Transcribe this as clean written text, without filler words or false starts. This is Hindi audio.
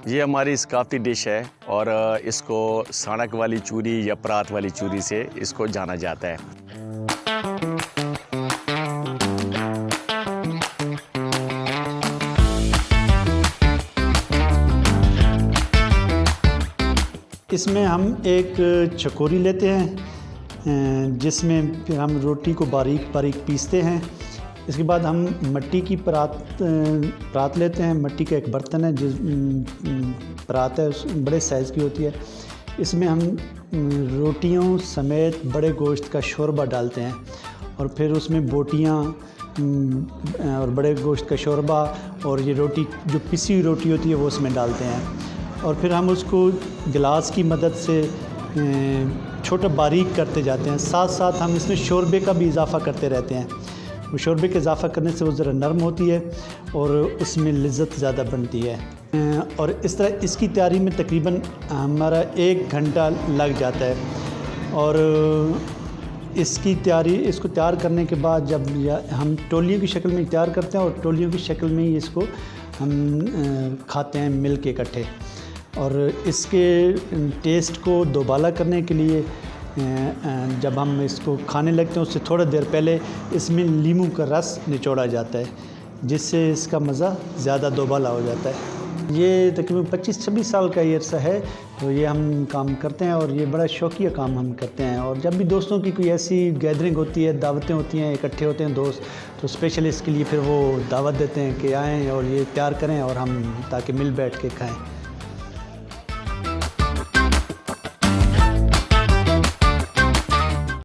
ये हमारी सकाफती डिश है और इसको साणक वाली चूरी या परात वाली चूरी से इसको जाना जाता है। इसमें हम एक चकोरी लेते हैं जिसमें फिर हम रोटी को बारीक बारीक पीसते हैं। इसके बाद हम मिट्टी की परात लेते हैं। मिट्टी का एक बर्तन है, जिस परात है बड़े साइज़ की होती है। इसमें हम रोटियों समेत बड़े गोश्त का शोरबा डालते हैं और फिर उसमें बोटियाँ और बड़े गोश्त का शोरबा और ये रोटी जो पिसी हुई रोटी होती है वो उसमें डालते हैं और फिर हम उसको गिलास की मदद से छोटा बारीक करते जाते हैं। साथ साथ हम इसमें शोरबे का भी इजाफ़ा करते रहते हैं। वो शोरबे के इजाफ़ा करने से वो ज़रा नरम होती है और उसमें लज्जत ज़्यादा बनती है। और इस तरह इसकी तैयारी में तकरीबन हमारा 1 घंटा लग जाता है। और इसको तैयार करने के बाद जब हम टोलियों की शक्ल में तैयार करते हैं और टोलियों की शक्ल में ही इसको हम खाते हैं मिल के इकट्ठे। और इसके टेस्ट को दोबाला करने के लिए जब हम इसको खाने लगते हैं उससे थोड़ा देर पहले इसमें नींबू का रस निचोड़ा जाता है, जिससे इसका मज़ा ज़्यादा दोबाला हो जाता है। ये तकरीबन 25-26 साल का ये अरसा है, तो ये हम काम करते हैं और ये बड़ा शौकिया काम हम करते हैं। और जब भी दोस्तों की कोई ऐसी गैदरिंग होती है, दावतें होती हैं, इकट्ठे होते हैं दोस्त, तो स्पेशली इसके लिए फिर वो दावत देते हैं कि आएँ और ये तैयार करें और हम ताकि मिल बैठ के खाएँ।